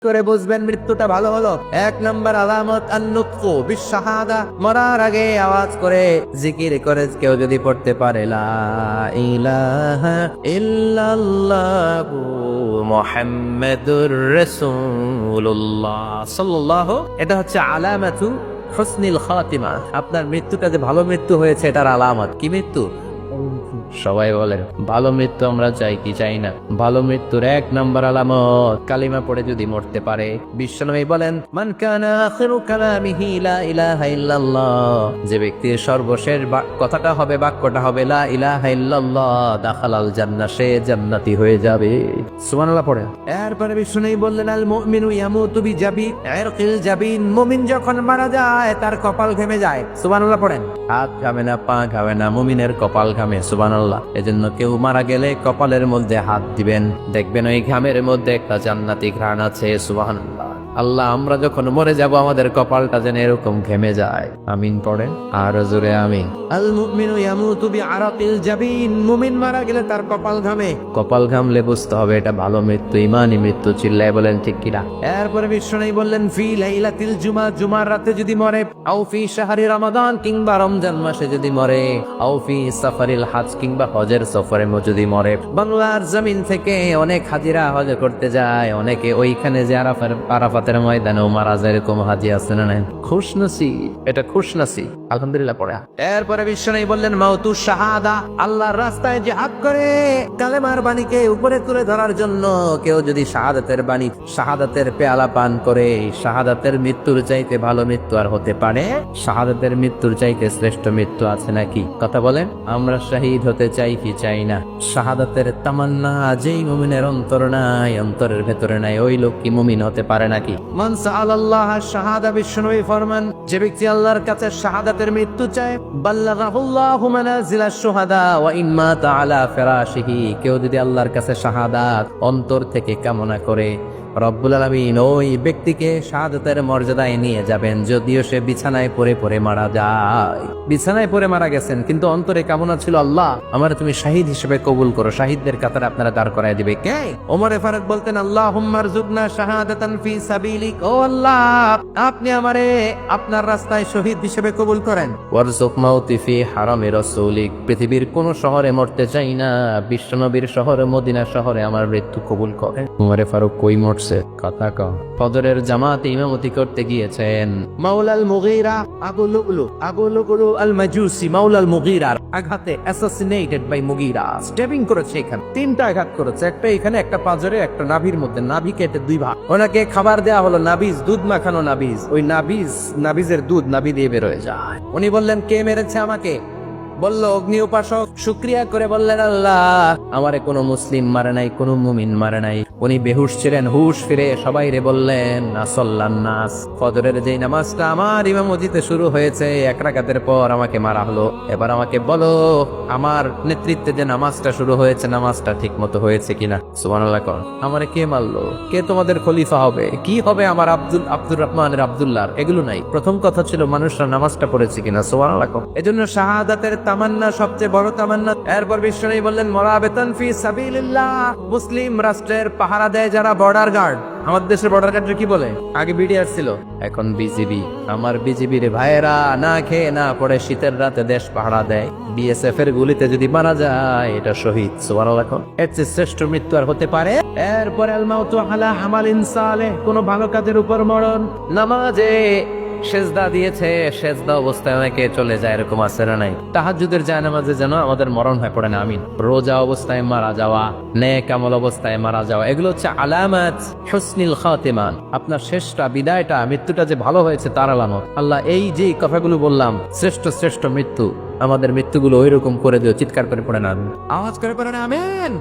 করে বুঝবেন মৃত্যুটা ভালো হলো। 1 নম্বর আলামত আন-নুতকু বিশ-শাহাদা, মরার আগে আওয়াজ করে জিকির করে কেউ যদি পড়তে পারে লা ইলাহা ইল্লাল্লাহু মুহাম্মাদুর রাসূলুল্লাহ সাল্লাল্লাহু, এটা হচ্ছে আলামাতু হুসনিল খাতিমা। আপনার মৃত্যুটা যে ভালো মৃত্যু হয়েছে এটার আলামত। কি মৃত্যু? সবাই বলেন ভালো মৃত্যু আমরা চাই কি চাই না? ভালো মৃত্যুর 1 নম্বর আলামত কালিমা পড়ে যদি মরতে পারে। বিশ্বনবী বলেন মান কানা আখিরু কালামিহি লা ইলাহা ইল্লাল্লাহ, যে ব্যক্তির সর্বশেষ কথাটা হবে, বাক্যটা হবে লা ইলাহা ইল্লাল্লাহ, দাখালাল জান্নাহ, সে জান্নাতি হয়ে যাবে। সুবহানাল্লাহ পড়ে। এরপরে বিশ্বনবী বললেন আল মুমিনু ইয়ামুতু বিজাবি ইরকিল জাবিন, মুমিন যখন মারা যায় তার কপাল ঘেমে যায়। সুবহানাল্লাহ পড়েন। হাত ঘামে না, পা ঘামে না, মুমিনের কপাল ঘামে। সুবহানাল্লাহ। এজন্য কেউ মারা গেলে কপালের মধ্যে হাত দিবেন, দেখবেন ওই ঘামের মধ্যে একটা জান্নাতি ঘ্রাণ আছে। সুবহানাল্লাহ। আল্লাহ, আমরা যখন মরে যাব আমাদের কপালটা যেন এরকম ঘেমে যায়। আমিন পড়েন আর জোরে আমিন। আল মুমিনু ইয়ামুতু বিআরাকিল জাবিন, মুমিন মারা গেলে তার কপাল ঘামে। কপাল ঘামলে বুঝতে হবে এটা ভালো মৃত্যু, ইমানি মৃত্যু। চিল্লায় বলেন ঠিক কিনা? এরপরে বিশ্বনবী বললেন ফি লাইলাতিল জুমা, জুমার রাতে যদি মরে, আও ফি শাহরি রমাদান, কিংবা রমজান মাসে যদি মরে, আও ফি সাফারিল হজ, কিংবা হজের সফরে যদি মরে। বাংলার জমিন থেকে অনেক হাজিরা হজ করতে যায়, অনেকে ওইখানে যে আরাফাতের ময়দানেও মারা যায়, এরকম হাজি আছে না নাই? খুশনসিব, এটা খুশনসিব। আলহামদুলিল্লাহ পড়ে। এরপরে বিশ্বনবী বললেন মাউতু শাহাদা, আল্লাহর রাস্তায় জিহাদ করে কালেমার বাণীকে উপরে তুলে ধরার জন্য কেউ যদি শাহাদাতের বাণী, শাহাদাতের পেয়ালা পান করে, শাহাদাতের মৃত্যুর চাইতে ভালো মৃত্যু আর হতে পারে? শাহাদাতের মৃত্যুর চাইতে শ্রেষ্ঠ মৃত্যু আছে নাকি? কথা বলেন। আমরা শহীদ হতে চাই কি চাই না? শাহাদাতের তামান্না যেই মুমিনের অন্তর নাই, অন্তরের ভেতরে নাই, ওই লোক কি মুমিন হতে পারে নাকি? মান সাআলাল্লাহ শাহাদা, বিশ্বনবী ফরমান যে ব্যক্তি আল্লাহর কাছে শাহাদাতের মৃত্যু চায়, বাল্লাগাহুল্লাহু মানাজিলাশ শুহাদা ওয়া ইন মাতা আলা ফিরাশিহি, কেউ যদি আল্লাহর কাছে শাহাদাত অন্তর থেকে কামনা করে, রব্বুল আলামিন ওই ব্যক্তিকে শাহাদাতের মর্যাদায় নিয়ে যাবেন, যদিও সে বিছানায় পড়ে পড়ে মারা যায়। বিছানায় পড়ে মারা গেছেন, কিন্তু অন্তরে কামনা ছিল আল্লাহ আমার তুমি শাহিদ হিসেবে কবুল করো। শাহিদদের কাতারে আপনারা দাঁড় করায় দিবে কে? ওমরে ফারুক বলতেন আল্লাহুম্মা রযুকনা শাহাদাতান ফি সাবিলিক, ও আল্লাহ আপনি আমারে আপনার রাস্তায় শহীদ হিসেবে কবুল করেন। ওয়ারযুক মাউতি ফি হারামি রাসূলিক, পৃথিবীর কোন শহরে মরতে চাই না, বিশ্বনবীর শহরে মদিনা শহরে আমার মৃত্যু কবুল করেন। ওমরে ফারুক কই মরছে? কথা কম। ফজরের জামাতে ইমামতি করতে গিয়েছেন মাওলাল মুগীরা আবু লুলু আল মাজুসি, মাওলাল মুগীরার আঘাতে অ্যাসাসিনেটেড বাই মুগীরা, স্টেপিং করেছে। এখানে 3টা আঘাত করেছে, একটা এখানে, একটা পাজরে, একটা নাভির মধ্যে। নাভি কেটে 2 ভাগ। ওনাকে খাবার দেয়া হলো নাবিজ, দুধ মাখানো নাবিজ। ওই নাবিজের দুধ নাভি দিয়ে বের হয়ে যায়। উনি বললেন কে মেরেছে আমাকে? বলল অগ্নি উপাসক। শুকরিয়া করে বললেন আল্লাহ আমারে কোনো মুসলিম মারে নাই, কোনো মুমিন মারে নাই। উনি বেহুশ ছিলেন, হুশ ফিরে সবাই রে বললেন আসল্লান নাস, ফজরের যেই নামাজটা আমার ইমামতিতে শুরু হয়েছে 1 রাকাতের পর আমাকে মারা হলো, এবার আমাকে বলো আমার নেতৃত্বে যে নামাজটা শুরু হয়েছে নামাজটা ঠিক মতো হয়েছে কিনা। সুবহানাল্লাহ কর। আমারে কে মারলো? কে তোমাদের খলিফা হবে? কি হবে আমার আব্দুর রহমানের আব্দুল্লাহর? এগুলো নাই। প্রথম কথা ছিল মানুষরা নামাজটা পড়েছে কিনা। সুবহানাল্লাহ কর। এজন্য শাহাদাতের তামান্না সবচেয়ে বড় তামান্না। এরপর বিশ্বনবী বললেন মুরাবিতান ফি সাবিলিল্লাহ, মুসলিম রাষ্ট্রের পাহারা দেয় যারা, বর্ডার গার্ড। আমাদের দেশের বর্ডার গার্ড কি বলে? আগে বিডিআর ছিল, এখন বিজিবি। আমার বিজিবির ভাইয়েরা না খেয়ে না পড়ে শীতের রাতে দেশ পাহারা দেয়। বিএসএফ এর গুলিতে যদি মারা যায় এটা শহীদ। সুবহানাল্লাহ। এর চেয়ে শ্রেষ্ঠ মৃত্যু আর হতে পারে? এরপর আল মাউতু আলা আমালিন সালেহ, কোন ভালো কাজের উপর মরণ। নামাজে সেজদা দিয়েছে, সেজদা অবস্থায় অনেকে চলে যায়, এরকম আছে না নাই? তাহাজ্জুদের জায়নামাজে যেন আমাদের মরণ হয়, পড়ে না আমিন। রোজা অবস্থায় মারা যাওয়া, নেক আমল অবস্থায় মারা যাওয়া, এগুলো হচ্ছে আলামাত হুসনিল খাতিমা। আপনার শেষটা, বিদায়টা, মৃত্যুটা যে ভালো হয়েছে তার আলামত। আল্লাহ এই যে কথাগুলো বললাম, শ্রেষ্ঠ মৃত্যু, আমাদের মৃত্যুগুলো ওই রকম করে দিও। চিৎকার করে পড়ে না, আওয়াজ করে পড়ে না আমিন।